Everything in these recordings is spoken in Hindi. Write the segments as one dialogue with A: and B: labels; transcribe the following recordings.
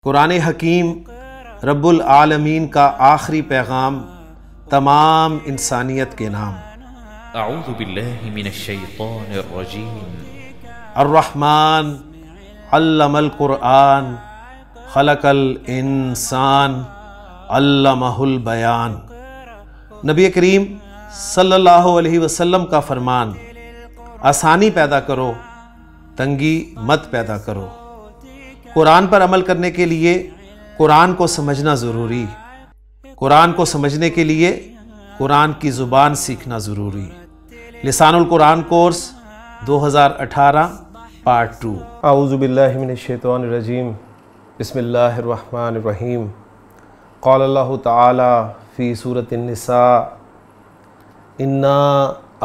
A: कुरान हकीम रब्बुल आलमीन का आखिरी पैगाम तमाम इंसानियत के नाम।
B: अऊज़ु बिल्लाहि मिनश शैतानिर रजीम।
A: अर्रहमान अल्लमल कुरआन खलकल इंसान अल्लमहुल बयान। नबी करीम सल्लल्लाहु अलैहि वसल्लम का फरमान, आसानी पैदा करो, तंगी मत पैदा करो। कुरान पर अमल करने के लिए कुरान को समझना ज़रूरी, कुरान को समझने के लिए कुरान की ज़ुबान सीखना ज़रूरी। लिसानुल कुरान कोर्स 2018 पार्ट 2।
C: आऊज़ु बिल्लाहि मिनश शैतानिर रजीम। बिस्मिल्लाहिर रहमानिर रहीम। क़ाल अल्लाहु तआला फ़ी सूरतिन निसा इन्ना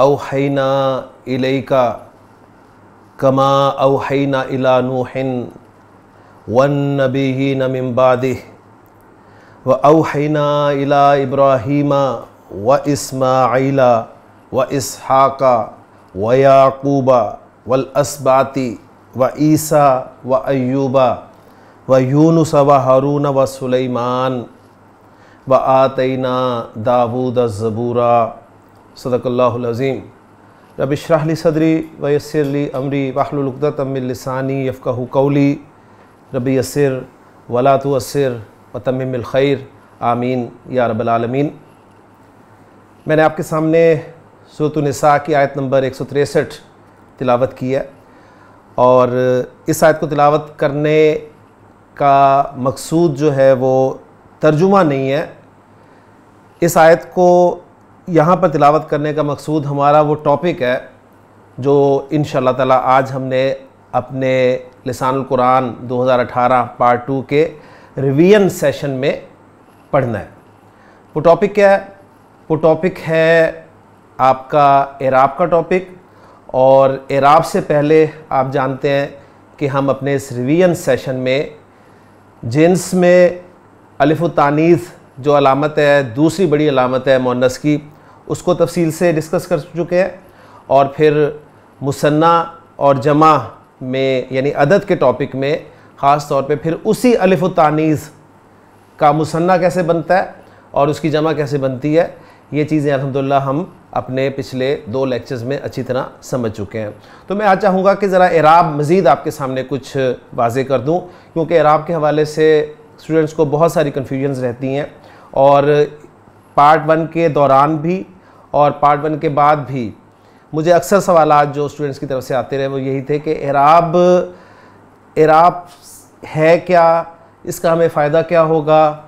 C: औहैना इलैका कमा औहैना इला नूहिन वन्नबिय्यीन मिन बादिह व औहैना इला इब्राहीमा व इस्माईला व इसहाका व याकूबा वल अस्बाती व ईसा व अय्यूबा व यूनुस व हारून व सुलैमान व आतैना दाऊद ज़बूरा। सदक़ल्लाहुल अज़ीम। रब्बि इश्रह ली सदरी व यस्सिर ली अमरी वहलुल उक़दतम मिन लिसानी यफ़क़हू क़ौली। रब्बि यस्सिर वला तुअस्सिर व तम्मिमिल खैर आमीन या रब्बल आलमीन। मैंने आपके सामने सूरह निसा की आयत नंबर 163 तिलावत की है, और इस आयत को तिलावत करने का मकसूद जो है वो तर्जुमा नहीं है। इस आयत को यहाँ पर तिलावत करने का मकसूद हमारा वो टॉपिक है जो इंशाअल्लाह ताला आज हमने अपने लिसानुल कुरान 2018 पार्ट 2 के रिवीजन सेशन में पढ़ना है। वो टॉपिक क्या है? वो टॉपिक है आपका एराब का टॉपिक। और एराब से पहले आप जानते हैं कि हम अपने इस रिवीजन सेशन में जिन्स में अलिफ व तानीस जो अलामत है, दूसरी बड़ी अलामत है मुअन्नस की, उसको तफसील से डिस्कस कर चुके हैं। और फिर मुसन्ना और जमा में यानी अदद के टॉपिक में ख़ास तौर पे फिर उसी अलिफ व तानीस का मुसन्ना कैसे बनता है और उसकी जमा कैसे बनती है, ये चीज़ें अल्हम्दुलिल्लाह हम अपने पिछले 2 लेक्चर्स में अच्छी तरह समझ चुके हैं। तो मैं आज चाहूँगा कि ज़रा एराब मज़ीद आपके सामने कुछ वाज़े कर दूँ, क्योंकि एराब के हवाले से स्टूडेंट्स को बहुत सारी कन्फ्यूजन्स रहती हैं। और पार्ट 1 के दौरान भी और पार्ट 1 के बाद भी मुझे अक्सर सवालात जो स्टूडेंट्स की तरफ से आते रहे वो यही थे कि एराब है क्या, इसका हमें फ़ायदा क्या होगा,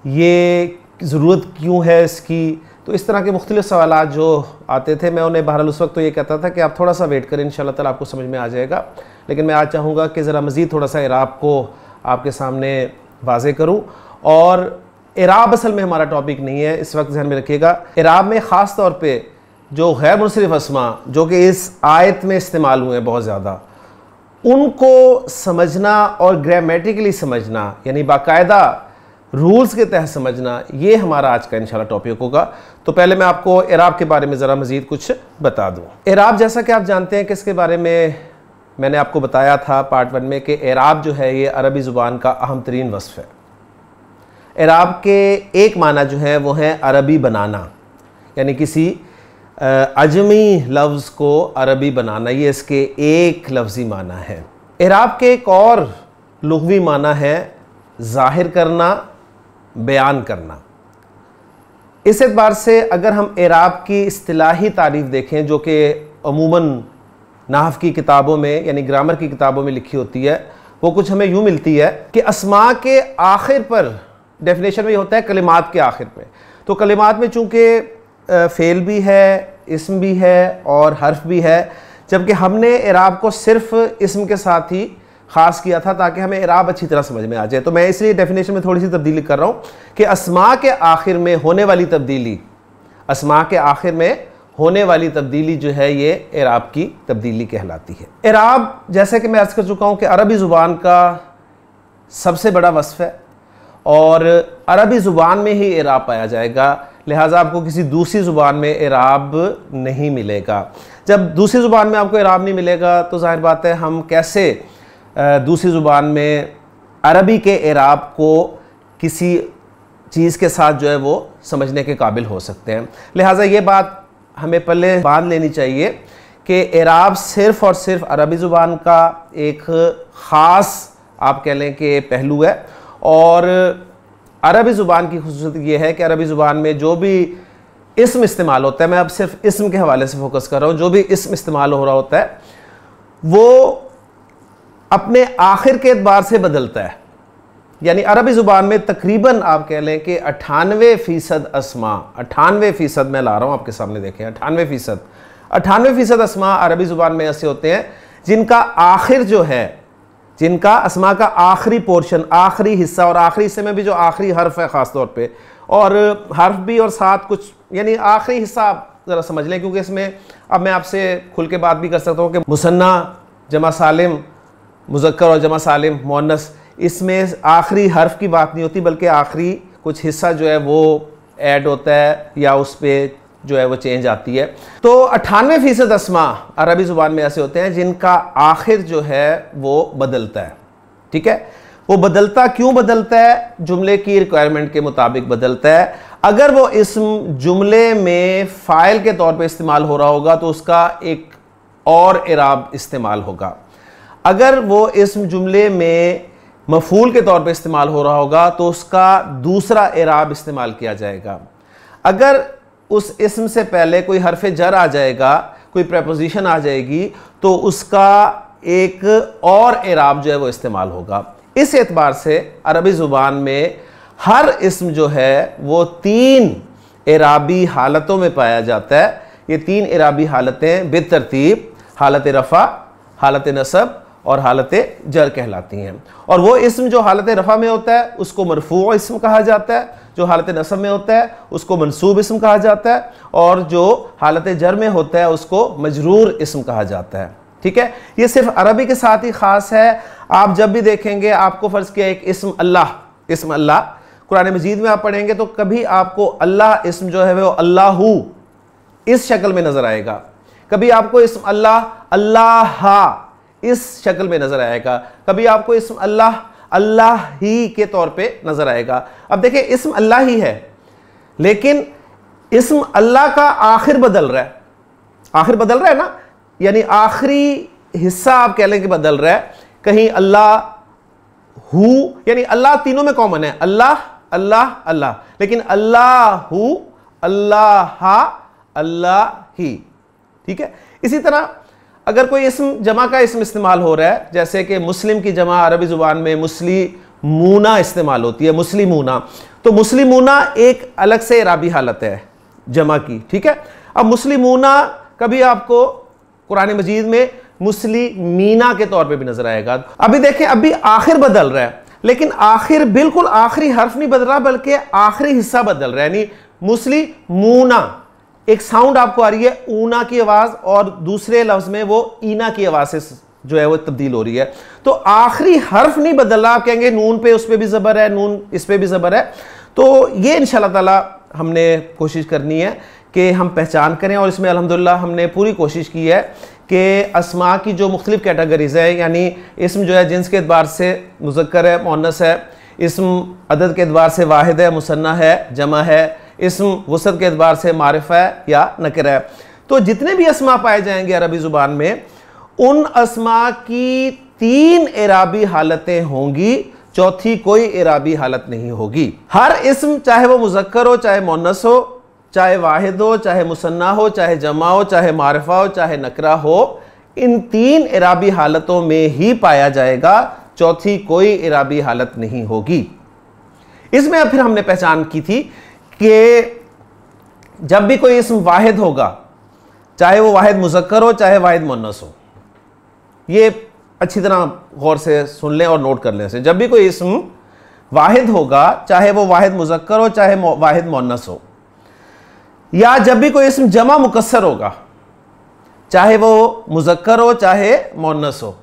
C: ये ज़रूरत क्यों है इसकी। तो इस तरह के मुख्तलिफ़ सवालात जो आते थे, मैं उन्हें बहरहाल उस वक्त तो ये कहता था कि आप थोड़ा सा वेट करें, इंशाअल्लाह ताला आपको समझ में आ जाएगा। लेकिन मैं आज चाहूँगा कि ज़रा मज़ीद थोड़ा सा एराब को आपके सामने वाज़े करूँ। और एराब असल में हमारा टॉपिक नहीं है, इस वक्त ध्यान में रखिएगा। एराब में ख़ास तौर पे जो गैर मुनसरिफ अस्मा जो कि इस आयत में इस्तेमाल हुए हैं बहुत ज़्यादा, उनको समझना और ग्रामेटिकली समझना यानी बाकायदा रूल्स के तहत समझना, ये हमारा आज का इंशाल्लाह टॉपिक होगा। तो पहले मैं आपको एराब के बारे में ज़रा मज़ीद कुछ बता दूँ। एराब जैसा कि आप जानते हैं कि इसके बारे में मैंने आपको बताया था पार्ट 1 में कि एराब जो है ये अरबी ज़ुबान का अहम तरीन वस्फ़ है। एराब के एक माना जो है वो है अरबी बनाना, यानी किसी अजमी लफ्ज़ को अरबी बनाना, ये इसके एक लफ्ज़ी माना है। एराब के एक और लुग़वी माना है ज़ाहिर करना, बयान करना। इस एतबार से अगर हम एराब की इस्तिलाही तारीफ़ देखें जो कि अमूमन नाहव की किताबों में यानी ग्रामर की किताबों में लिखी होती है, वो कुछ हमें यूँ मिलती है कि अस्मा के आखिर पर, डेफिनेशन में ये होता है कलिमात के आखिर में। तो कलिमात में चूँकि फ़ेल भी है, इस्म भी है और हर्फ भी है, जबकि हमने एराब को सिर्फ इस्म के साथ ही ख़ास किया था ताकि हमें एराब अच्छी तरह समझ में आ जाए। तो मैं इसलिए डेफिनेशन में थोड़ी सी तब्दीली कर रहा हूँ कि अस्मा के आखिर में होने वाली तब्दीली, अस्मा के आखिर में होने वाली तब्दीली जो है ये एराब की तब्दीली कहलाती है। एराब जैसे कि मैं अर्ज़ कर चुका हूँ कि अरबी ज़ुबान का सबसे बड़ा वस्फ़ है और अरबी ज़ुबान में ही एराब पाया जाएगा, लिहाजा आपको किसी दूसरी ज़ुबान में एराब नहीं मिलेगा। जब दूसरी ज़ुबान में आपको एराब नहीं मिलेगा तो ज़ाहिर बात है हम कैसे दूसरी ज़ुबान में अरबी के एराब को किसी चीज़ के साथ जो है वो समझने के काबिल हो सकते हैं। लिहाजा ये बात हमें पहले बांध लेनी चाहिए कि एराब सिर्फ़ और सिर्फ अरबी ज़ुबान का एक ख़ास आप कह लें कि पहलू है, और अरबी ज़ुबान की खुसूसियत ये है कि अरबी ज़ुबान में जो भी इस्म इस्तेमाल होता है, मैं अब सिर्फ इस्म के हवाले से फोकस कर रहा हूँ, जो भी इस्म इस्तेमाल हो रहा होता है वो अपने आखिर के एतबार से बदलता है। यानी अरबी ज़ुबान में तकरीबन आप कह लें कि 98% अस्मा, 98% मैं ला रहा हूँ आपके सामने, देखें 98% अस्मा अरबी ज़ुबान में ऐसे होते हैं जिनका आखिर जो है, जिनका अस्मा का आखिरी पोर्शन, आखिरी हिस्सा, और आखिरी हिस्से में भी जो आखिरी हर्फ है ख़ास तौर पे, और हर्फ भी और साथ कुछ, यानी आखिरी हिस्सा आप ज़रा समझ लें, क्योंकि इसमें अब मैं आपसे खुल के बात भी कर सकता हूँ कि मुसन्ना जमा सालिम मुज़क्कर और जमा सालिम मुअन्नस, इसमें आखिरी हर्फ की बात नहीं होती, बल्कि आखिरी कुछ हिस्सा जो है वो ऐड होता है या उस पर जो है वो चेंज आती है। तो 98% अस्मा अरबी ज़ुबान में ऐसे होते हैं जिनका आखिर जो है वो बदलता है। ठीक है, वो बदलता क्यों बदलता है? जुमले की रिक्वायरमेंट के मुताबिक बदलता है। अगर वो इस्म जुमले में फ़ाइल के तौर पे इस्तेमाल हो रहा होगा तो उसका एक और इराब इस्तेमाल होगा। अगर वो इस्म जुमले में मफ़ूल के तौर पे इस्तेमाल हो रहा होगा तो उसका दूसरा इराब इस्तेमाल किया जाएगा। अगर उस इस्म से पहले कोई हरफ जर आ जाएगा, कोई प्रेपोजिशन आ जाएगी, तो उसका एक और इराब जो है वो इस्तेमाल होगा। इस एतबार से अरबी ज़ुबान में हर इस्म जो है वो 3 इराबी हालतों में पाया जाता है। ये 3 इराबी हालतें बेतरतीब हालत रफ़ा, हालत नसब और हालत जर कहलाती हैं। और वो इस्म जो हालत रफ़ा में होता है उसको मरफू इस्म कहा जाता है, जो हालत नसब में होता है उसको मंसूब इस्म कहा जाता है, और जो हालत जर में होता है उसको मजरूर इस्म कहा जाता है। ठीक है, ये सिर्फ अरबी के साथ ही ख़ास है। आप जब भी देखेंगे, आपको फ़र्ज़ किया एक इस्म अल्लाह कुरान मजीद में आप पढ़ेंगे तो कभी आपको अल्लाह इस्म जो है वो अल्लाहू इस शक्ल में नज़र आएगा, कभी आपको इस्म अल्लाह इस शक्ल में नज़र आएगा, कभी आपको इस्म अल्लाह ही के तौर पे नज़र आएगा। अब देखिए, इस्म अल्लाह ही है, लेकिन इस्म अल्लाह का आखिर बदल रहा है। आखिर बदल रहा है ना, यानी आखिरी हिस्सा आप कह लें कि बदल रहा है। कहीं अल्लाह हु, यानी अल्लाह तीनों में कॉमन है, अल्लाह अल्लाह अल्लाह, लेकिन अल्लाह हु, अल्लाह ही। ठीक है, इसी तरह अगर कोई इस्म जमा का इस्म इस्तेमाल हो रहा है, जैसे कि मुस्लिम की जमा अरबी ज़ुबान में मुस्लिमूना इस्तेमाल होती है, मुस्लिमूना, तो मुस्लिमूना एक अलग से इराबी हालत है जमा की। ठीक है, अब मुस्लिमूना कभी आपको कुरान मजीद में मुस्लिमीना के तौर पे भी नजर आएगा। अभी देखें, अभी आखिर बदल रहा है, लेकिन आखिर बिल्कुल आखिरी हर्फ नहीं बदल रहा, बल्कि आखिरी हिस्सा बदल रहा है। यानी मुस्लिमूना, एक साउंड आपको आ रही है ऊना की आवाज, और दूसरे लफ्ज में वो ईना की आवाज से जो है वो तब्दील हो रही है। तो आखिरी हर्फ नहीं बदल रहा। आप कहेंगे नून पे उस पे भी जबर है, नून इस पे भी जबर है। तो ये इंशाल्लाह ताला हमने कोशिश करनी है कि हम पहचान करें, और इसमें अल्हम्दुलिल्लाह हमने पूरी कोशिश की है कि अस्मा की जो मुख्तलिफ कैटेगरीज है, यानी इस्म जो है जिन्स के एतबार से मुज़क्कर है, मुअन्नस है, इस्म अदद के एतबार से वाहिद है, मुसन्ना है, जमा है, इस्म वसत के एतबार से मारिफा है या नकरा है। तो जितने भी अस्मा पाए जाएंगे अरबी ज़ुबान में, उन अस्मा की 3 इराबी हालतें होंगी, चौथी कोई इराबी हालत नहीं होगी। हर इस्म, चाहे वो मुज़क्कर हो, चाहे मुअन्नस हो, चाहे वाहिद हो, चाहे मुसन्ना हो, चाहे जमा हो, चाहे मारिफा हो, चाहे नकरा हो, इन 3 इराबी हालतों में ही पाया जाएगा, चौथी कोई इराबी हालत नहीं होगी। इसमें अब फिर हमने पहचान की थी कि जब भी कोई इस्म वाहिद होगा, चाहे वो वाहिद मुज़क्कर हो, चाहे वाहिद मुअन्नस हो, ये अच्छी तरह गौर से सुन लें और नोट कर लें से। जब भी कोई इस्म वाहिद होगा, चाहे वो वाहिद मुज़क्कर हो, चाहे वाहिद मुअन्नस हो, या जब भी कोई इस्म जमा मुकस्सर होगा, चाहे वो मुज़क्कर हो, चाहे मुअन्नस हो,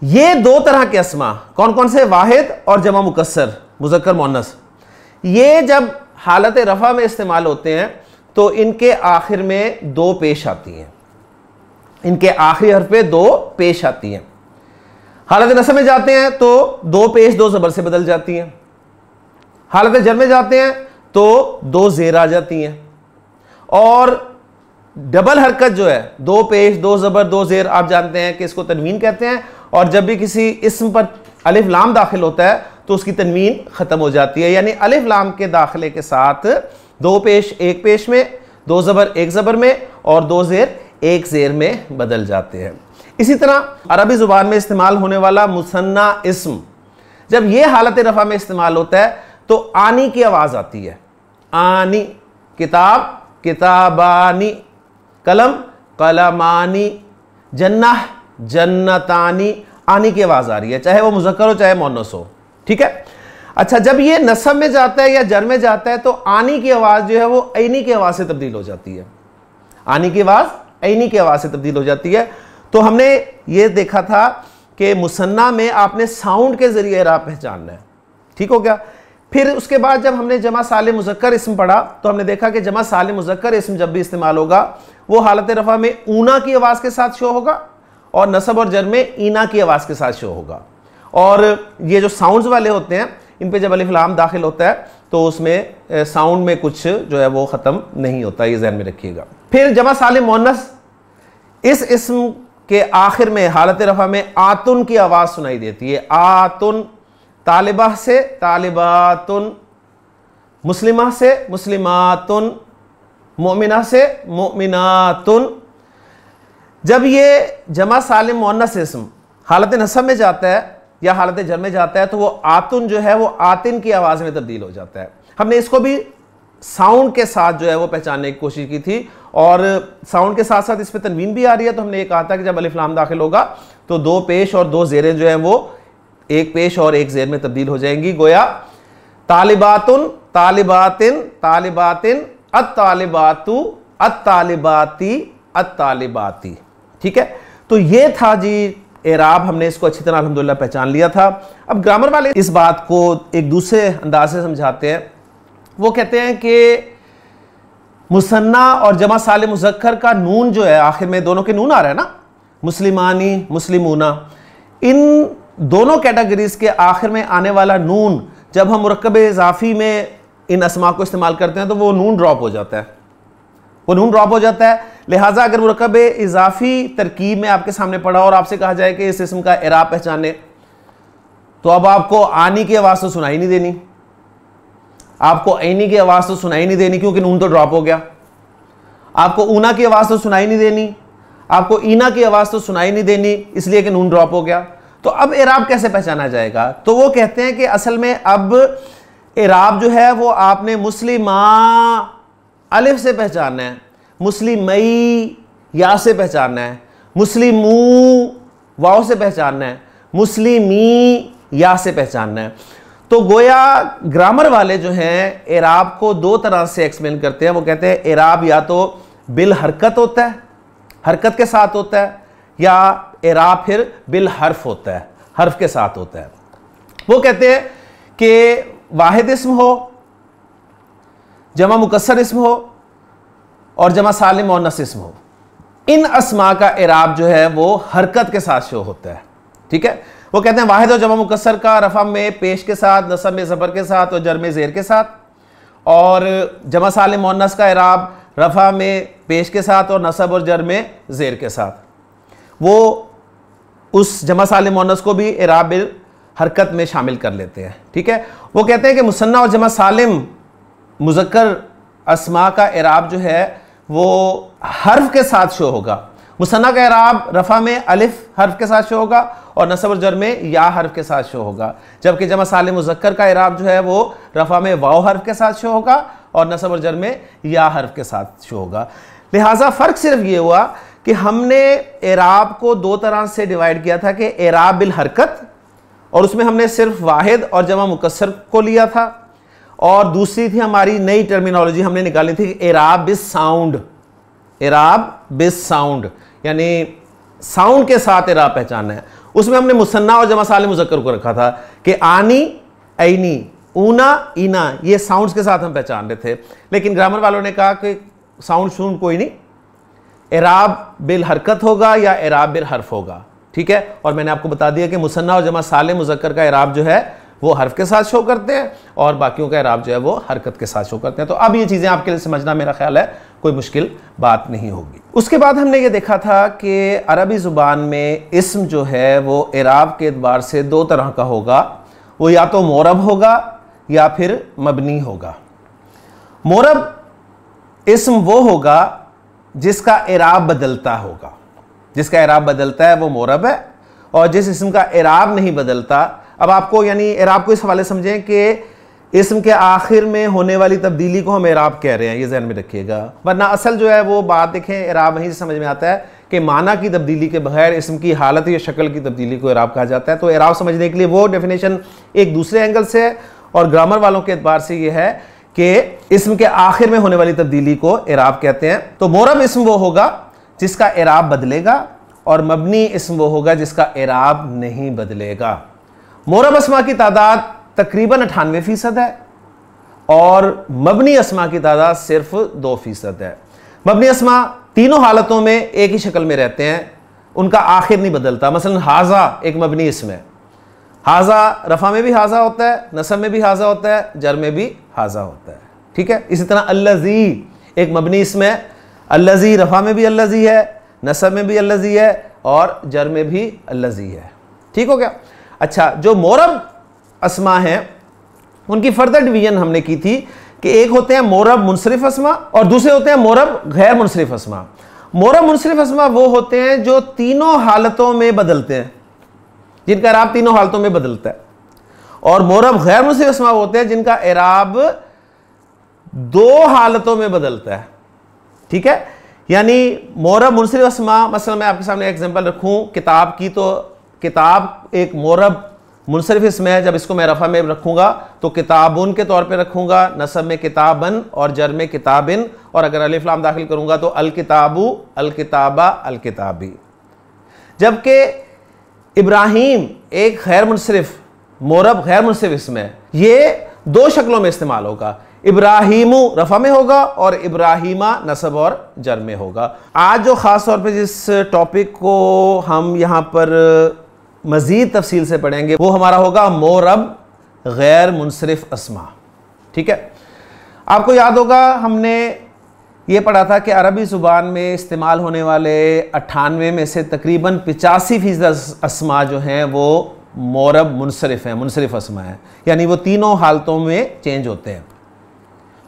C: ये 2 तरह के अस्मा कौन कौन से? वाहिद और जमा मुकस्सर, मुज़क्कर मुअन्नस। ये जब हालत रफ़ा में इस्तेमाल होते हैं तो इनके आखिर में 2 पेश आती हैं, इनके आखिरी हर्फ पे 2 पेश आती हैं। हालत नस्ब में जाते हैं तो दो पेश दो ज़बर से बदल जाती हैं। हालत जर में जाते हैं तो दो ज़ेर आ जाती हैं। और डबल हरकत जो है, दो पेश दो ज़बर दो ज़ेर, आप जानते हैं कि इसको तनवीन कहते हैं। और जब भी किसी इस्म पर अलिफ लाम दाखिल होता है तो उसकी तनवीन ख़त्म हो जाती है, यानी अलिफ लाम के दाखिले के साथ दो पेश एक पेश में, दो ज़बर एक ज़बर में और दो ज़ेर एक ज़ेर में बदल जाते हैं। इसी तरह अरबी ज़ुबान में इस्तेमाल होने वाला मुसन्ना इस्म जब ये हालत रफ़ा में इस्तेमाल होता है तो आनी की आवाज़ आती है। आनी, किताब किताबानी, कलम कलमानी, जन्नह जन्नतानी, आनी की आवाज़ आ रही है, चाहे वो मुज़क्कर हो चाहे मुअन्नस हो। ठीक है। अच्छा, जब ये नसब में जाता है या जर में जाता है तो आनी की आवाज़ जो है वो ऐनी की आवाज़ से तब्दील हो जाती है। आनी की आवाज़ ऐनी की आवाज़ से तब्दील हो जाती है। तो हमने ये देखा था कि मुसन्ना में आपने साउंड के ज़रिए इराब पहचानना है। ठीक हो गया। फिर उसके बाद जब हमने जमा सालिम मुज़क्कर इस्म पढ़ा तो हमने देखा कि जमा सालिम मुज़क्कर इस्म जब भी इस्तेमाल होगा वो हालत रफ़ा में ऊना की आवाज़ के साथ शो होगा और नसब और जर में ईना की आवाज़ के साथ शो होगा। और ये जो साउंड्स वाले होते हैं इन पे जब अलिफ लाम दाखिल होता है तो उसमें साउंड में कुछ जो है वो ख़त्म नहीं होता, ये ज़हन में रखिएगा। फिर जमा सालिम मुअन्नस, इस इस्म के आखिर में हालत रफ़ा में आतुन की आवाज़ सुनाई देती है। आतुन, तालिबा से तालिबातुन, मुस्लिमा से मुस्लिमातुन, मोमिना से मोमिनातुन। जब ये जमा सालिम मुअन्नस इस्म हालत नसब में जाता है या हालत जर में जाता है तो वो आतुन जो है वो आतिन की आवाज़ में तब्दील हो जाता है। हमने इसको भी साउंड के साथ जो है वो पहचानने की कोशिश की थी और साउंड के साथ साथ इस पर तनवीन भी आ रही है। तो हमने ये कहा था कि जब अलिफ लाम दाखिल होगा तो दो पेश और दो ज़ेरें जो हैं वो एक पेश और एक ज़ेर में तब्दील हो जाएंगी। गोया तालिबातुन तालिबातिन तालिबातिन अत्तालिबातु अत्तालिबाती अत्तालिबाती। ठीक है। तो ये था जी एराब, हमने इसको अच्छी तरह अल्हम्दुलिल्लाह पहचान लिया था। अब ग्रामर वाले इस बात को एक दूसरे अंदाज से समझाते हैं। वो कहते हैं कि मुसन्ना और जमा सालिम मुज़क्कर का नून जो है आखिर में, दोनों के नून आ रहा है ना, मुस्लिमानी मुस्लिमूना, इन दोनों कैटेगरीज के आखिर में आने वाला नून जब हम मुरक्कब इज़ाफ़ी में इन अस्मा को इस्तेमाल करते हैं तो वो नून ड्रॉप हो जाता है, वो नून ड्रॉप हो जाता है। लिहाजा अगर मुरक्कब इज़ाफ़ी तरकीब में आपके सामने पड़ा और आपसे कहा जाए कि इस इस्म का इराब पहचाने, तो अब आपको आनी की आवाज़ तो सुनाई नहीं देनी, आपको ऐनी की आवाज़ तो सुनाई नहीं देनी क्योंकि नून तो ड्रॉप हो गया, आपको ऊना की आवाज़ तो सुनाई नहीं देनी, आपको ईना की आवाज़ तो सुनाई नहीं देनी इसलिए कि नून ड्रॉप हो गया। तो अब इराब कैसे पहचाना जाएगा? तो वो कहते हैं कि असल में अब इराब जो है वो आपने मुस्लिमा अलिफ से पहचानना है, मुस्लिमई या से पहचानना है, मुस्लिमू वाव से पहचानना है, मुस्लिमी या से पहचानना है। तो गोया ग्रामर वाले जो हैं इराब को दो तरह से एक्सप्लेन करते हैं। वो कहते हैं इराब या तो बिल हरकत होता है, हरकत के साथ होता है, या इराब फिर बिल हर्फ होता है, हर्फ के साथ होता है। वो कहते हैं कि वाहिद इस्म हो, जमा मुकस्सर इस्म हो और जमा सालिम मुअन्नस इस्म हो, इन अस्मा का इराब जो है वो हरकत के साथ शो होता है। ठीक है। वो कहते हैं वाहिद और जमा मुकस्सर का रफ़ा में पेश के साथ, नसब में ज़बर के साथ और जर में ज़ेर के साथ, और जमा सालिम मुअन्नस का इराब रफ़ा में पेश के साथ और नसब और जर में ज़ेर के साथ। वो उस जमा सालिम मुअन्नस को भी इराब बिल हरकत में शामिल कर लेते हैं। ठीक है। वो कहते हैं कि मुसन्ना और जमा सालिम मुज़क्कर अस्मा का इराब जो है वो हर्फ के साथ शो होगा। मुसन्ना का इराब रफ़ा में अलिफ हर्फ के साथ शो होगा और नसब और जर में या हर्फ के साथ शो होगा, जबकि जमा सालिम मुज़क्कर का इराब जो है वो रफ़ा में वाव हर्फ के साथ शो होगा और नसब और जर में या हर्फ के साथ शो होगा। लिहाजा फ़र्क सिर्फ ये हुआ कि हमने इराब को दो तरह से डिवाइड किया था कि इराब बिल हरकत, और उसमें हमने सिर्फ वाहिद और जमा मुकस्सर को लिया था, और दूसरी थी हमारी नई टर्मिनोलॉजी हमने निकाली थी इराब बिस साउंड, इराब बिस साउंड, यानी साउंड के साथ इराब पहचानना है। उसमें हमने मुसन्ना और जमा सालिम मुज़क्कर को रखा था कि आनी ऐनी ऊना ईना, ये साउंड्स के साथ हम पहचान रहे थे। लेकिन ग्रामर वालों ने कहा कि साउंड कोई नहीं, इराब बिल हरकत होगा या इराब बिल हर्फ होगा। ठीक है। और मैंने आपको बता दिया कि मुसन्ना और जमा सालिम मुज़क्कर का इराब जो है वो हर्फ के साथ शो करते हैं और बाकियों का इराब जो है वो हरकत के साथ शो करते हैं। तो अब ये चीज़ें आपके लिए समझना मेरा ख्याल है कोई मुश्किल बात नहीं होगी। उसके बाद हमने ये देखा था कि अरबी ज़ुबान में इस्म जो है वो इराब के एतबार से दो तरह का होगा, वो या तो मोरब होगा या फिर मबनी होगा। मोरब इस्म वो होगा जिसका इराब बदलता होगा, जिसका इराब बदलता है वो मोरब है, और जिस इस्म का इराब नहीं बदलता, अब आपको यानी इराब को इस हवाले समझें कि इस्म के आखिर में होने वाली तब्दीली को हम इराब कह रहे हैं, ये ज़हन में रखिएगा, वरना असल जो है वो बात देखें इराब वहीं से समझ में आता है कि माना की तब्दीली के बगैर इस्म की हालत या शक्ल की तब्दीली को इराब कहा जाता है। तो इराब समझने के लिए वो डेफिनेशन एक दूसरे एंगल से है, और ग्रामर वालों के एतबार से ये है कि इस्म के आखिर में होने वाली तब्दीली को इराब कहते हैं। तो मोरब इस्म वो होगा जिसका इराब बदलेगा, और मबनी इस्म वो होगा जिसका इराब नहीं बदलेगा। मोरब अस्मा की तादाद तकरीबन 98% है और मबनी अस्मा की तादाद सिर्फ 2% है। मबनी अस्मा तीनों हालतों में एक ही शक्ल में रहते हैं, उनका आखिर नहीं बदलता। मसलन हाजा एक मबनी इस्म है, हाजा रफ़ा में भी हाजा होता है, नसब में भी हाजा होता है, जर में भी हाजा होता है, ठीक है। इसी तरह अल्लज़ी एक मबनी इस्म है, अल्लज़ी रफ़ा में भी अल्लज़ी है, नसब में भी अल्लज़ी है और जर में भी अल्लज़ी है, ठीक हो गया। अच्छा, जो मोरब अस्मा हैं उनकी फर्दर डिवीजन हमने की थी कि एक होते हैं मोरब मुनसरिफ अस्मा और दूसरे होते हैं मोरब गैर मुनसरिफ अस्मा। मोरब मुनसरिफ अस्मा वो होते हैं जो तीनों हालतों में बदलते हैं, जिनका इराब तीनों हालतों में बदलता है, और मोरब गैर मुनसरिफ अस्मा होते हैं जिनका इराब दो हालतों में बदलता है, ठीक है। यानी मोरब मुनसरिफ अस्मा, मसलन मैं आपके सामने एग्जांपल रखूं किताब की, तो किताब एक मोरब मुनसरिफ इसम है। जब इसको मैं रफ़ा में रखूंगा तो किताबुन के तौर पे रखूंगा, नसब में किताबन और जर में किताबिन, और अगर अलिफ लाम दाखिल करूंगा तो अल किताबु, अल किताबा, अल किताबी। जबकि इब्राहीम एक गैर मुनसरिफ मोरब गैर मुनसरिफ इसम है, ये दो शक्लों में इस्तेमाल होगा, इब्राहीमु रफ़ा में होगा और इब्राहीमा नसब और जर में होगा। आज जो ख़ास तौर पे जिस टॉपिक को हम यहाँ पर मज़ीद तफसील से पढ़ेंगे वो हमारा होगा मोरब गैर मुनसरिफ अस्मा, ठीक है। आपको याद होगा हमने ये पढ़ा था कि अरबी ज़ुबान में इस्तेमाल होने वाले 98 में से तकरीबन 85% अस्मा जो हैं वो मोरब मुनसरिफ हैं, मुनसरिफ अस्मा हैं, यानी वो तीनों हालतों में चेंज होते हैं।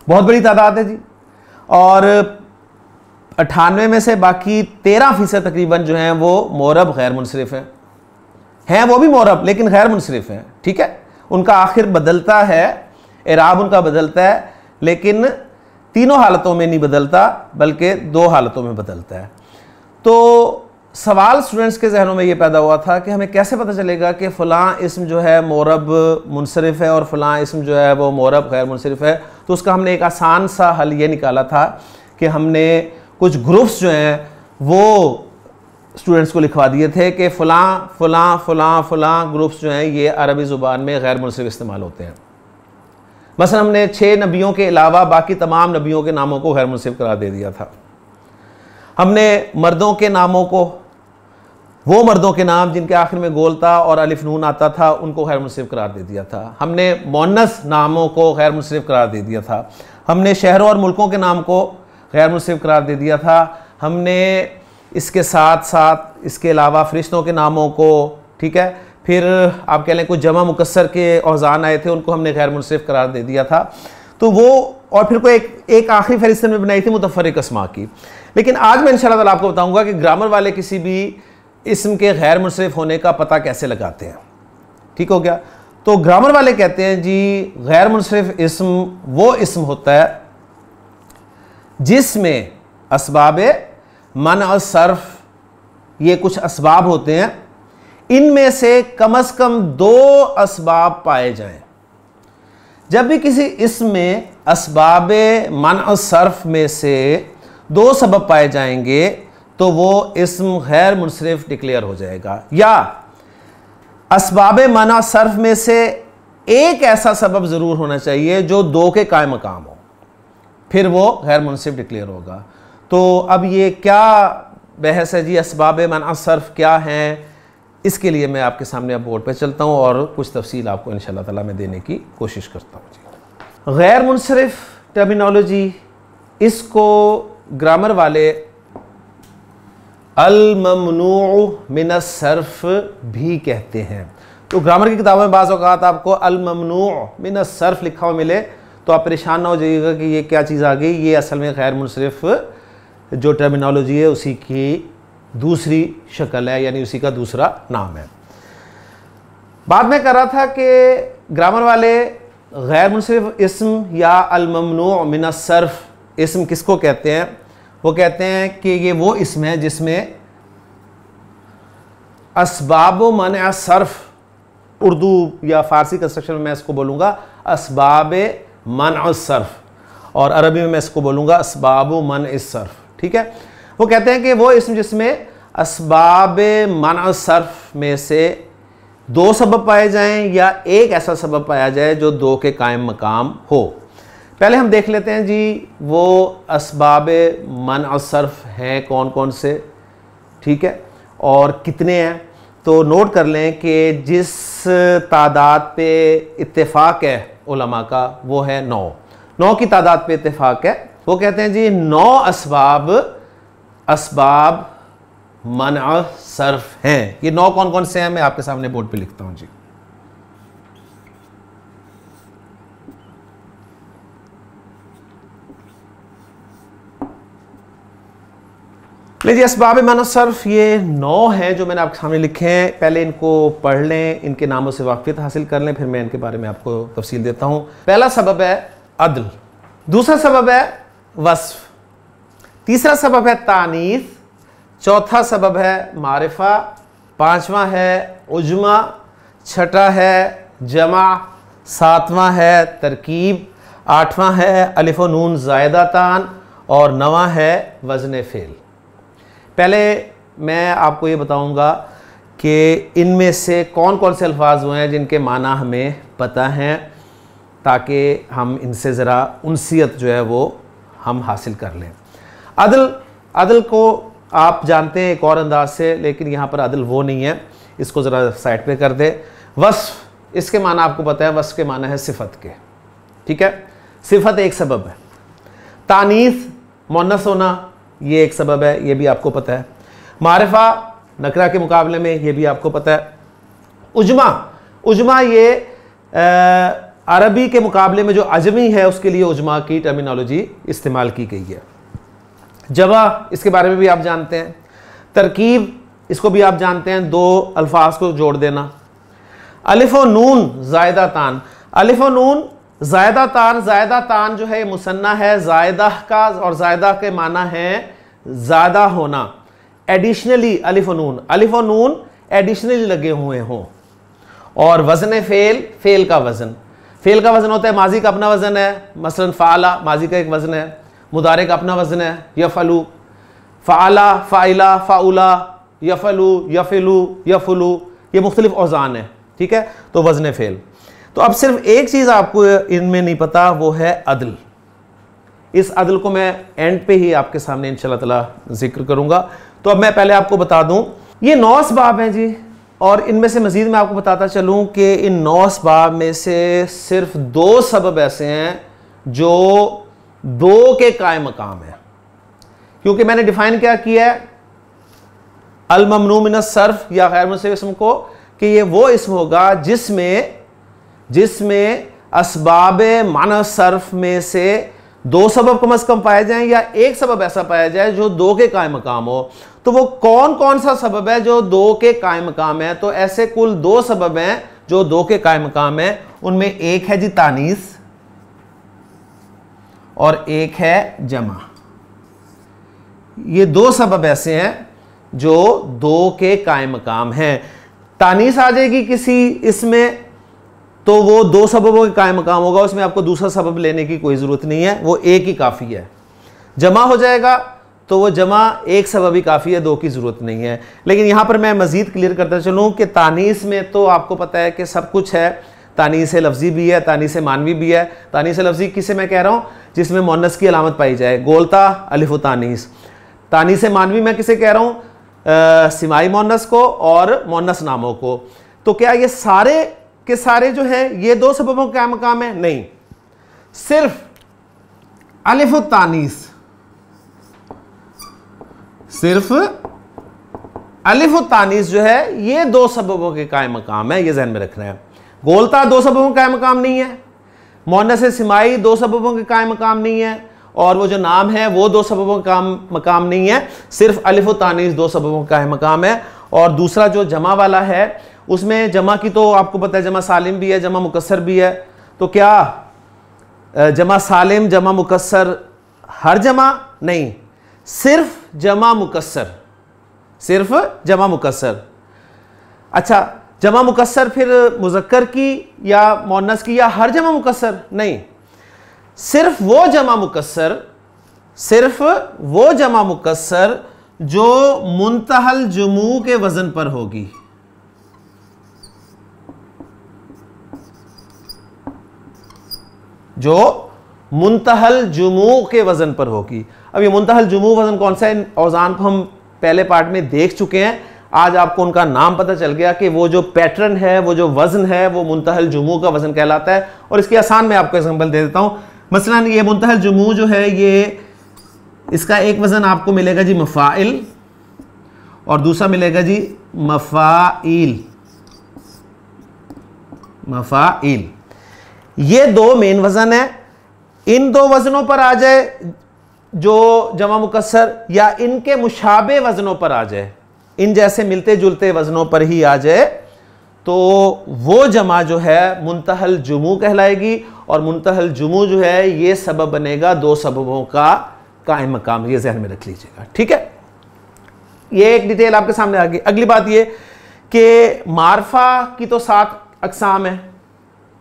C: बहुत बड़ी तादाद है जी। और 98 में से बाकी 13% तकरीबन जो हैं वो मोरब गैर मुनसरिफ हैं वो भी मोरब लेकिन गैर मुनसरिफ हैं, ठीक है। उनका आखिर बदलता है, इराब उनका बदलता है, लेकिन तीनों हालतों में नहीं बदलता बल्कि दो हालतों में बदलता है। तो सवाल स्टूडेंट्स के जहनों में ये पैदा हुआ था कि हमें कैसे पता चलेगा कि फ़लाँ इस्म जो है मोरब मुनसरिफ है और फ़लाँ इस्म जो है वो मोरब गैर मुनसरिफ है। तो उसका हमने एक आसान सा हल ये निकाला था कि हमने कुछ ग्रुप्स जो हैं वो स्टूडेंट्स को लिखवा दिए थे कि फ़लाँ फ़लाँ फ़लाँ फ़लाँ ग्रुप्स जो हैं ये अरबी ज़ुबान में गैर मुनसरिफ इस्तेमाल होते हैं। मसलन हमने 6 नबियों के अलावा बाकी तमाम नबियों के नामों को गैर मुनसरिफ करार दे दिया था। हमने मर्दों के नामों को, वो मर्दों के नाम जिनके आखिर में गोल था और अलिफ नून आता था, उनको गैर मुनसरिफ करार दे दिया था। हमने मुअन्नस नामों को गैर मुनसरिफ करार दे दिया था। हमने शहरों और मुल्कों के नाम को गैर मुनसरिफ करार दे दिया था। हमने इसके साथ साथ इसके अलावा फरिश्तों के नामों को, ठीक है, फिर आप कह लें कुछ जमा मुकस्सर के औज़ान आए थे उनको हमने गैर मुनसरिफ करार दे दिया था। तो वो, और फिर कोई एक आखिरी फहरिस्त में बनाई थी मुतफ़र्रिक़ अस्मा की। लेकिन आज मैं इंशाअल्लाह ताला आपको बताऊंगा कि ग्रामर वाले किसी भी इस्म के गैर मुनसरिफ होने का पता कैसे लगाते हैं, ठीक हो गया। तो ग्रामर वाले कहते हैं जी गैर मुनसरिफ इस्म वो इस्म होता है जिसमें असबाब मन और सर्फ, ये कुछ असबाब होते हैं, इनमें से कम दो असबाब पाए जाएं। जब भी किसी इस्म में असबाब मन और सर्फ में से दो सबब पाए जाएंगे तो वो इस्म गैर मुनसरिफ डिक्लेयर हो जाएगा, या असबाब मना सर्फ में से एक ऐसा सबब ज़रूर होना चाहिए जो दो के कायम मकाम हो, फिर वो गैर मुनसरिफ डिक्लेयर होगा। तो अब ये क्या बहस है जी, असबाब मना सर्फ क्या हैं, इसके लिए मैं आपके सामने अब बोर्ड पे चलता हूँ और कुछ तफसील आपको इंशाअल्लाह ताला मैं देने की कोशिश करता हूँ। गैर मुनसरिफ टर्मिनोलॉजी, इसको ग्रामर वाले अल ममनू मिनस सर्फ भी कहते हैं। तो ग्रामर की किताबों में बाज़ औक़ात आपको अल ममनू मिनस सर्फ लिखा हुआ मिले तो आप परेशान ना हो जाइएगा कि ये क्या चीज़ आ गई। ये असल में गैर मुनसरिफ जो टर्मिनोलॉजी है उसी की दूसरी शक्ल है, यानी उसी का दूसरा नाम है। बाद में कर रहा था कि ग्रामर वाले गैर मुनसरिफ इस्म या अल ममनू मिनस सर्फ इस्म किसको कहते हैं? वो कहते हैं कि ये वो इस्म है जिसमें असबाब मन सर्फ, उर्दू या फ़ारसी कंस्ट्रक्शन में मैं इसको बोलूँगा असबाब मन सर्फ, और अरबी में मैं इसको बोलूँगा असबाब मन इस सर्फ। ठीक है, वो कहते हैं कि वो इस्म जिसमें असबाब मन सर्फ में से दो सबब पाए जाएं या एक ऐसा सबब पाया जाए जो दो के कायम मकाम हो। पहले हम देख लेते हैं जी वो असबाब मन सर्फ हैं कौन कौन से, ठीक है, और कितने हैं। तो नोट कर लें कि जिस तादाद पे इत्तेफाक है उलमा का वो है 9 की तादाद पे इत्तेफाक है। वो कहते हैं जी 9 असबाब मन सर्फ हैं। ये 9 कौन कौन से हैं मैं आपके सामने बोर्ड पे लिखता हूं जी। लीजिए असबाब मन सर्फ ये 9 हैं जो मैंने आपके सामने लिखे हैं। पहले इनको पढ़ लें, इनके नामों से वाक़िफ़ियत हासिल कर लें, फिर मैं इनके बारे में आपको तफसील देता हूं। पहला सबब है अदल, दूसरा सबब है वस्फ, तीसरा सबब है तानीस, चौथा सबब है मारिफा, पांचवां है उजमा, छठा है जमा, सातवां है तरकीब, आठवां है अलिफ व नून ज़ायदा तान और नवां है वज़न फ़ेल। पहले मैं आपको ये बताऊंगा कि इनमें से कौन कौन से अल्फाज हुए हैं जिनके माना हमें पता हैं, ताकि हम इनसे ज़रा उनसियत जो है वो हम हासिल कर लें। अदल को आप जानते हैं एक और अंदाज से, लेकिन यहाँ पर अदल वो नहीं है, इसको ज़रा साइड पे कर दे। वस्फ, इसके माना आपको पता है, वस्फ के माना है सिफत के, ठीक है, सिफत एक सबब है। तानीस मुन्नस होना ये एक सबब है, ये भी आपको पता है। मारिफा नकरा के मुकाबले में, ये भी आपको पता है। उजमा ये अरबी के मुकाबले में जो अजमी है उसके लिए उजमा की टर्मिनोलॉजी इस्तेमाल की गई है। जवा, इसके बारे में भी आप जानते हैं। तरकीब, इसको भी आप जानते हैं, दो अल्फाज को जोड़ देना। अलिफ व नून ज़ायदा तान, अलिफ व नून ज़ायदा तान जो है मुसन्ना है ज़ायदा का, और ज़ायदा के माना है ज़्यादा होना। एडिशनली अलिफ व नून एडिशनली लगे हुए हों। और वज़न फ़ेल का वज़न होता है, माजी का अपना वज़न है, मसलन फ़ाला माजी का एक वज़न है, मुदारे का अपना वज़न है यफ़लू, फ़ाला फ़ाइला फ़ाउला यफ़लू यफ़िलू यफ़ुलू, ये मुख्तलिफ औज़ान है, ठीक है। तो वज़न फ़ेल। तो अब सिर्फ एक चीज़ आपको इनमें नहीं पता, वो है अदल। इस अदल को मैं एंड पे ही आपके सामने इंशाअल्लाह ताला जिक्र करूंगा। तो अब मैं पहले आपको बता दूं, ये 9 असबाब हैं जी, और इनमें से मज़ीद मैं आपको बताता चलूं कि इन 9 असबाब में से सिर्फ 2 सबब ऐसे हैं जो 2 के कायम मकाम है। क्योंकि मैंने डिफाइन क्या किया है अल ममनू मिन सर्फ या गैर मुनसरिफ इस्म को, कि ये वो इस्म होगा जिसमें असबाब मन सर्फ में से 2 सबब कम से कम पाए जाएं या एक सबब ऐसा पाया जाए जो 2 के कायम मकाम हो। तो वो कौन कौन सा सबब है जो 2 के कायम मकाम है? तो ऐसे कुल 2 सबब हैं जो 2 के कायम मकाम है। उनमें एक है जी तानीस और एक है जमा। ये 2 सबब ऐसे हैं जो 2 के कायम मकाम हैं। तानीस आ जाएगी किसी इसमें तो वो 2 सबबों के कायम मकाम होगा, उसमें आपको दूसरा सबब लेने की कोई ज़रूरत नहीं है, वो एक ही काफ़ी है। जमा हो जाएगा तो वो जमा एक सबब ही काफ़ी है, 2 की ज़रूरत नहीं है। लेकिन यहाँ पर मैं मज़ीद क्लियर करता चलूँ कि तानीस में तो आपको पता है कि सब कुछ है। तानीस लफ्ज़ी भी है, तानीस मानवी भी है। तानीस लफ्ज़ी किसे मैं कह रहा हूँ? जिसमें मुअन्नस की अलामत पाई जाए, गोलता अलिफ तानीस। तानीस मानवी मैं किसे कह रहा हूँ? सिमाई मोन्नस को और मोन्नस नामों को। तो क्या ये सारे के सारे जो है ये दो सबबों का मकाम है? नहीं, सिर्फ अलिफ व तानीस, सिर्फ अलिफ व तानीस जो है ये दो सबबों के कायम मकाम है, ये जहन में रखना है। गोलता दो सबबों का कायम मकाम नहीं है, मोन्नस सिमाई दो सबबों के कायम मकाम नहीं है, और वो जो नाम है वो दो सबबों का मकाम नहीं है, सिर्फ अलिफ व तानीस दो सबबों का कायम मकाम है। और दूसरा जो जमा वाला है उसमें जमा की तो आपको पता है जमा सालिम भी है, जमा मुकस्सर भी है। तो क्या जमा सालिम जमा मुकस्सर हर जमा? नहीं, सिर्फ जमा मुकस्सर, सिर्फ जमा मुकस्सर। अच्छा, जमा मुकस्सर फिर मुज़क्कर की या मोन्नस की या हर जमा मुकस्सर? नहीं, सिर्फ वो जमा मुकस्सर, सिर्फ वो जमा मुकस्सर जो मुंतहल जुमू के वजन पर होगी। जो मुंतहल जुमू के वजन पर होगी। अब ये मुंतहल जुमू वजन कौन सा है? औजान को हम पहले पार्ट में देख चुके हैं, आज आपको उनका नाम पता चल गया कि वो जो पैटर्न है, वो जो वजन है, वो मुंतहल जुमू का वजन कहलाता है। और इसकी आसान मैं आपको एग्जांपल दे देता हूँ। मसलन ये मुंतहल जुमू जो है, ये इसका एक वजन आपको मिलेगा जी मफ़ाइल, और दूसरा मिलेगा जी मफ़ाइल, मफ़ाइल। ये दो मेन वजन है। इन दो वजनों पर आ जाए जो जमा मुकस्सर, या इनके मुशाबे वजनों पर आ जाए, इन जैसे मिलते जुलते वजनों पर ही आ जाए, तो वो जमा जो है मुंतहल जुमू कहलाएगी। और मुंतहल जुमू जो है ये सबब बनेगा दो सबबों का कायम मकाम। ये जहन में रख लीजिएगा, ठीक है। ये एक डिटेल आपके सामने आ गई। अगली बात ये कि मारफा की तो 7 अकसाम है।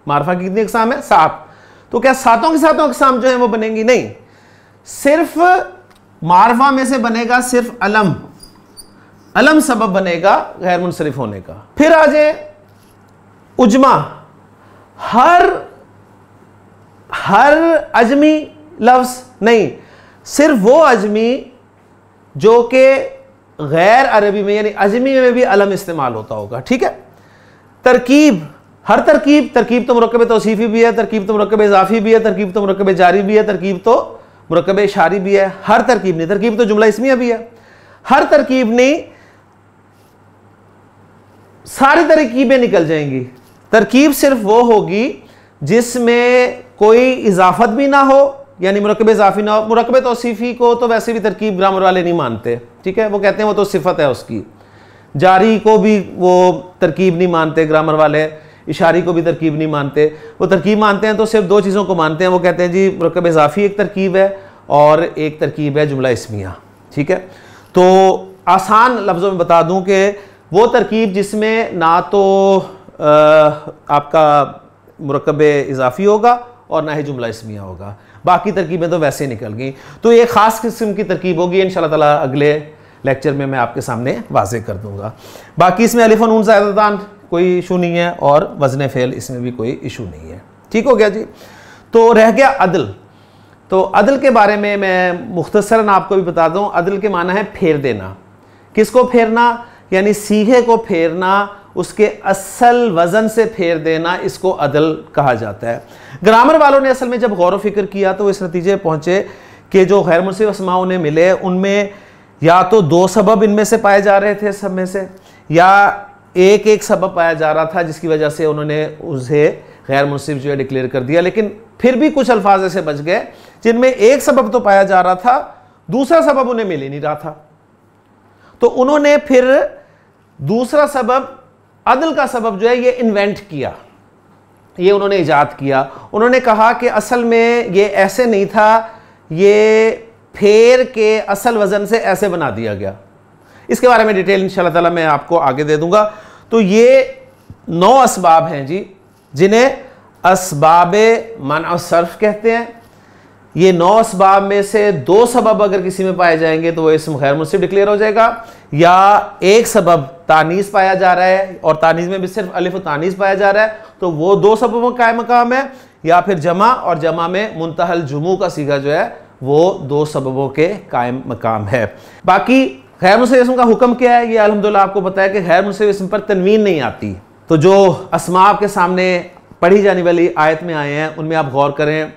C: मारफा की कितनी अकसाम है? 7। तो क्या सातों की सातों अकसाम जो है वो बनेंगी? नहीं, सिर्फ मारफा में से बनेगा सिर्फ अलम, अलम सबब बनेगा गैर मुनसरिफ होने का। फिर आ जाए उजमा, हर अजमी लफ्ज नहीं, सिर्फ वो अजमी जो कि गैर अरबी में यानी अजमी में भी अलम इस्तेमाल होता होगा, ठीक है। तरकीब, हर तरकीब, तरकीब तो मुरक्कब तौसीफी भी है, तरकीब तो मुरक्कब इजाफी भी है, तरकीब तो मुरक्कब जारी भी है, तरकीब तो मुरक्कब इशारी भी है। हर तरकीब नहीं, तरकीब तो जुमला इस्मिया भी है। हर तरकीब नहीं, सारी तरकीबें निकल जाएंगी। तरकीब सिर्फ वो होगी जिसमें कोई इजाफत भी ना हो, यानी मुरक्कब इजाफी ना हो। मुरक्कब तौसीफी को तो वैसे भी तरकीब ग्रामर वाले नहीं मानते, ठीक है, वो कहते हैं वो तो सिफत है उसकी। जारी को भी वो तरकीब नहीं मानते ग्रामर वाले, इशारी को भी तरकीब नहीं मानते। वो तरकीब मानते हैं तो सिर्फ दो चीज़ों को मानते हैं। वो कहते हैं जी मुरक्कब इजाफी एक तरकीब है और एक तरकीब है जुमला इस्मिया, ठीक है। तो आसान लफ्ज़ों में बता दूं कि वो तरकीब जिसमें ना तो आपका मुरक्कब इजाफी होगा और ना ही जुमला इस्मिया होगा, बाकी तरकीबें तो वैसे निकल गई। तो ये ख़ास किस्म की तरकीब होगी, इंशाअल्लाह ताला अगले लेक्चर में मैं आपके सामने वाज़ेह कर दूंगा। बाकी इसमें अलिफ और नून ज़ायदतान कोई इशू नहीं है और वज़न फ़ेल इसमें भी कोई इशू नहीं है, ठीक हो गया जी। तो रह गया अदल। तो अदल के बारे में मैं मुख्तसरन आपको भी बता दूं। अदल के माना है फेर देना। किसको फेरना? यानी सीगे को फेरना, उसके असल वज़न से फेर देना, इसको अदल कहा जाता है। ग्रामर वालों ने असल में जब गौर व फिक्र किया तो इस नतीजे पहुँचे कि जो गैर मुनसिफ अस्मा उन्हें मिले उनमें या तो दो सबब इनमें से पाए जा रहे थे सब में से, या एक एक सबब पाया जा रहा था जिसकी वजह से उन्होंने उसे गैर मुनसिफ जो है डिक्लेयर कर दिया। लेकिन फिर भी कुछ अल्फाज ऐसे बच गए जिनमें एक सबब तो पाया जा रहा था, दूसरा सबब उन्हें मिल ही नहीं रहा था। तो उन्होंने फिर दूसरा सबब, अदल का सबब जो है ये इन्वेंट किया, ये उन्होंने इजाद किया। उन्होंने कहा कि असल में ये ऐसे नहीं था, ये फेर के असल वजन से ऐसे बना दिया गया। इसके बारे में डिटेल इंशाअल्लाह ताला मैं आपको आगे दे दूंगा। तो ये 9 असबाब हैं जी, जिन्हें असबाबे मना सर्फ कहते हैं। ये 9 असबाब में से 2 सबब अगर किसी में पाए जाएंगे तो वो इसम गैर मुनसिफ डिक्लेयर हो जाएगा, या एक सबब तानीस पाया जा रहा है और तानीस में भी सिर्फ अलिफ व तानीस पाया जा रहा है तो वो 2 सबबों का कायम मकाम है, या फिर जमा और जमा में मुंतहल जुमू का सीगा जो है वो 2 सबबों के कायम मकाम है। बाकी गैर मुनसरिफ इसम का हुक्म क्या है, ये अल्हम्दुलिल्लाह आपको पता है कि गैर मुनसरिफ इसम पर तनवीन नहीं आती। तो जो अस्मा आपके सामने पढ़ी जाने वाली आयत में आए हैं उनमें आप गौर करें,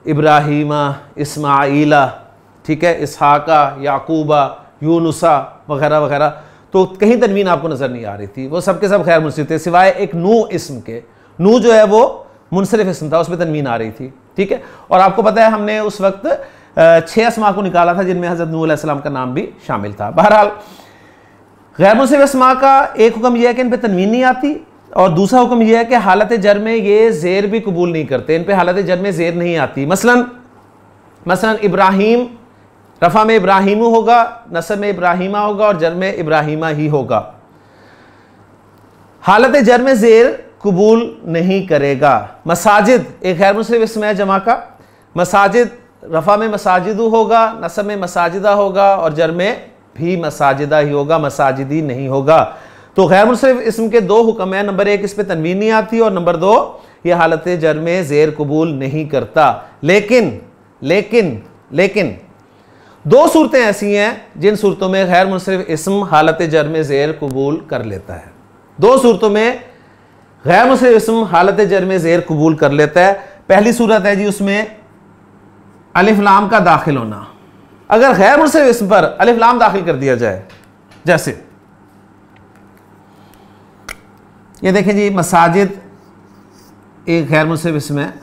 C: इब्राहीमा, इस्माईला, ठीक है, इसहाका, याकूबा, यूनुसा वगैरह वगैरह, तो कहीं तनवीन आपको नज़र नहीं आ रही थी, वो सब के सब गैर मुनसरिफ थे सिवाय एक नू इसम के। नू जो है वो मुनसरिफ इसम था, उसमें तनवीन आ रही थी, ठीक है। और आपको पता है हमने उस वक्त 6 अस्मा को निकाला था जिनमें हज़रत नूह अलैहिस्सलाम का नाम भी शामिल था। बहरहाल गैर मुनसरिफ अस्मा का एक हुक्म यह है कि इन पर तनवीन नहीं आती, और दूसरा हुक्म यह है कि हालत जर में ये ज़ेर भी कबूल नहीं करते, इन पे हालत जर में ज़ेर नहीं आती। मसलन इब्राहीम रफ़ा में इब्राहीमू होगा, नसब में इब्राहीमा होगा और जर में इब्राहीमा ही होगा। हालत जर में ज़ेर कबूल नहीं करेगा। मसाजिद एक गैर मुनसरिफ इसम है जमा का, मसाजिद रफ़ा में मसाजिदू होगा, नसब में मसाजिदा होगा और जर में भी मसाजिदा ही होगा, मसाजिदी नहीं होगा। तो गैर मुनसरिफ इसम के 2 हुक्म हैं, नंबर 1 इस पे तनवीन नहीं आती और नंबर 2 ये हालत जर में ज़ेर कबूल नहीं करता। लेकिन 2 सूरतें ऐसी हैं जिन सूरतों में गैर मुनसरिफ इसम हालत जर में ज़ेर कबूल कर लेता है। 2 सूरतों में गैर मुनसरिफ इसम हालत जर में ज़ेर कबूल कर लेता है। पहली सूरत है जी उसमें अलिफ लाम का दाखिल होना। अगर गैर मुनसरिफ इसम पर अलिफ लाम दाखिल कर दिया जाए, जैसे ये देखें जी, मसाजिद एक गैर मुनसरिफ इसम है,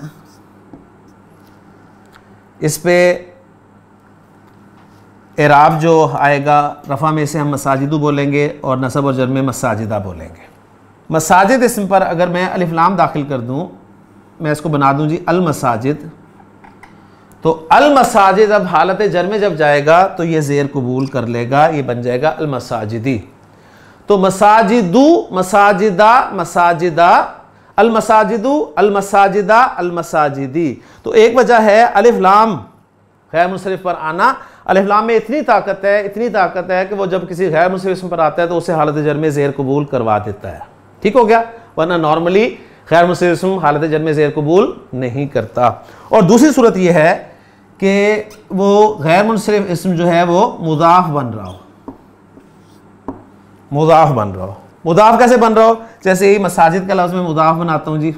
C: इस पे एराब जो आएगा रफ़ा में से हम मसाजिदू बोलेंगे और नसब और जर में मसाजिदा बोलेंगे। मसाजिद इसम पर अगर मैं अलिफ लाम दाखिल कर दूं, मैं इसको बना दूं जी अल मसाजिद, तो अल मसाजिद अब हालत जर में जब जाएगा तो ये ज़ेर कबूल कर लेगा, ये बन जाएगा अल मसाजिदी। तो मसाजिदू, मसाजिदा, मसाजिदा, अल मसाजिदू, अल मसाजिदा, अल मसाजिदी। तो एक वजह है अलिफ लाम गैर मुनसरिफ पर आना। अलिफ लाम में इतनी ताकत है कि वो जब किसी गैर मुनसरिफ इसम पर आता है तो उसे हालत जर में ज़ेर कबूल करवा देता है। ठीक हो गया, वरना नॉर्मली गैर मुनसरिफ इसम हालत जर में ज़ेर कबूल नहीं करता। और दूसरी सूरत यह है कि वो गैर मुनसरिफ इसम जो है वो मुदाफ बन रहा हो। मुदाफ कैसे बन रहा हो? जैसे ही मसाजिद का लफ्ज़ में मुदाफ बनाता हूँ जी,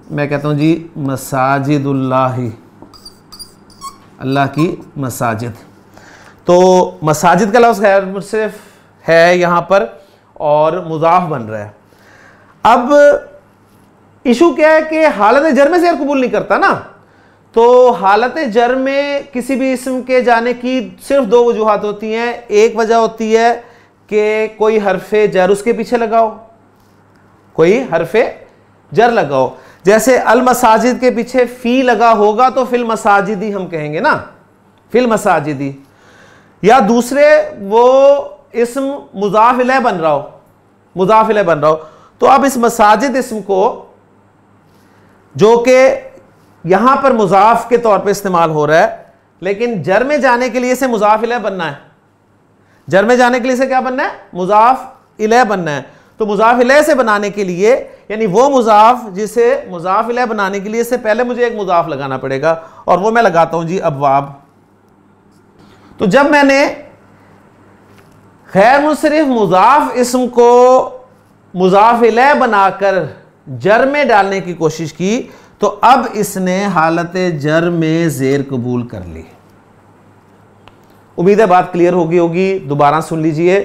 C: मैं कहता हूँ जी मसाजिदुल्लाही, अल्लाह की मसाजिद। तो मसाजिद का लफ्ज़ गैर मुनसरिफ है यहाँ पर और मुदाफ बन रहा है। अब इशू क्या है कि हालत जर में ज़ेर कबूल नहीं करता ना, तो हालत जर में किसी भी इसम के जाने की सिर्फ 2 वजूहात होती हैं। एक वजह होती है कि कोई हरफे जर उसके पीछे लगाओ, कोई हरफे जर लगाओ। जैसे अल मसाजिद के पीछे फी लगा होगा तो फिल मसाजिदी हम कहेंगे ना, फिल मसाजिदी। या दूसरे वो इसम मुज़ाफ इलैह बन रहा हो, तो अब इस मसाजिद इसम को जो कि यहां पर मुज़ाफ के तौर पे इस्तेमाल हो रहा है, लेकिन जर में जाने के लिए इसे मुज़ाफ इलैह बनना है। जर में जाने के लिए इसे क्या बनना है? मुज़ाफ इलैह बनना है। तो मुज़ाफ इलैह से बनाने के लिए, यानी वो मुज़ाफ जिसे मुज़ाफ इलैह बनाने के लिए इससे पहले मुझे एक मुज़ाफ लगाना पड़ेगा, और वो मैं लगाता हूं जी अबवाब। तो जब मैंने गैर मुनसरिफ मुज़ाफ इसम को मुज़ाफ इलैह बनाकर जर में डालने की कोशिश की, तो अब इसने हालत जर में ज़ेर कबूल कर ली। उम्मीद है बात क्लियर होगी। दोबारा सुन लीजिए।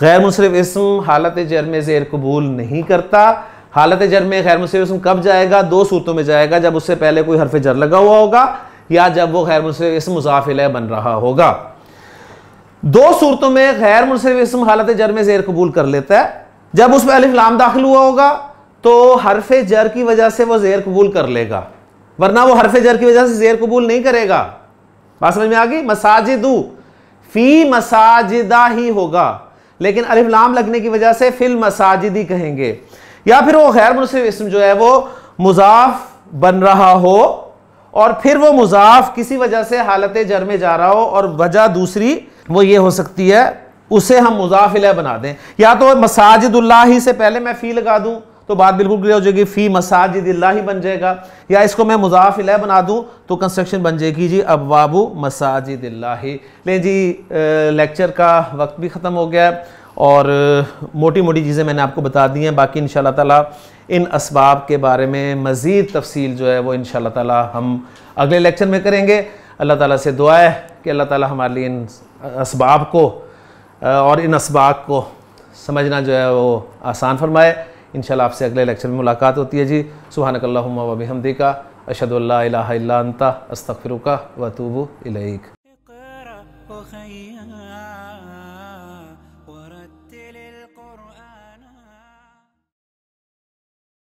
C: गैर मुनसरिफ इसम हालत जर में ज़ेर कबूल नहीं करता। हालत जर में गैर मुनसरिफ इसम कब जाएगा? 2 सूरतों में जाएगा, जब उससे पहले कोई हरफ जर लगा हुआ होगा या जब वो गैर मुनसरिफ इसम मुज़ाफ इलैह बन रहा होगा। 2 सूरतों में गैर मुनसरिफ इसम हालत जर में ज़ेर कबूल कर लेता है। जब उस पर अलिफ लाम दाखिल हुआ होगा तो हरफे जर की वजह से वो ज़ेर कबूल कर लेगा, वरना वो हरफे जर की वजह से ज़ेर कबूल नहीं करेगा। बात समझ में आ गई? मसाजिदू फी मसाजिदा ही होगा, लेकिन अलिफ लाम लगने की वजह से फिल मसाजिदी कहेंगे। या फिर वो गैर मुनसरिफ इसम जो है वो मुज़ाफ बन रहा हो और फिर वो मुज़ाफ किसी वजह से हालत जर में जा रहा हो, और वजह दूसरी वो ये हो सकती है उसे हम मुज़ाफ इलैह बना दें। या तो मसाजिदुल्लाही से पहले मैं फी लगा दूं तो बात बिल्कुल क्लियर हो जाएगी, फ़ी मसाजिदिल्लाह बन जाएगा, या इसको मैं मुज़ाफ़ इलैह बना दूं तो कंस्ट्रक्शन बन जाएगी जी अब्वाबु मसाजिदिल्लाह। लें जी, लेक्चर का वक्त भी ख़त्म हो गया है और मोटी मोटी चीज़ें मैंने आपको बता दी हैं। बाकी इंशाअल्लाह ताला इन असबाब के बारे में मज़ीद तफसील जो है वो इंशाअल्लाह ताला हम अगले लेक्चर में करेंगे। अल्लाह ताला से दुआ है कि अल्लाह ताला हमारे लिए इन असबाब को और इन असबाब को समझना जो है वो आसान फरमाए। इंशाअल्लाह आपसे अगले लेक्चर में मुलाकात होती है जी। सुब्हानकल्लाहुम्मा व बिहम्दिका अशहदु अल्ला इलाहा इल्ला अंता अस्तगफिरुका व अतूबु इलैक।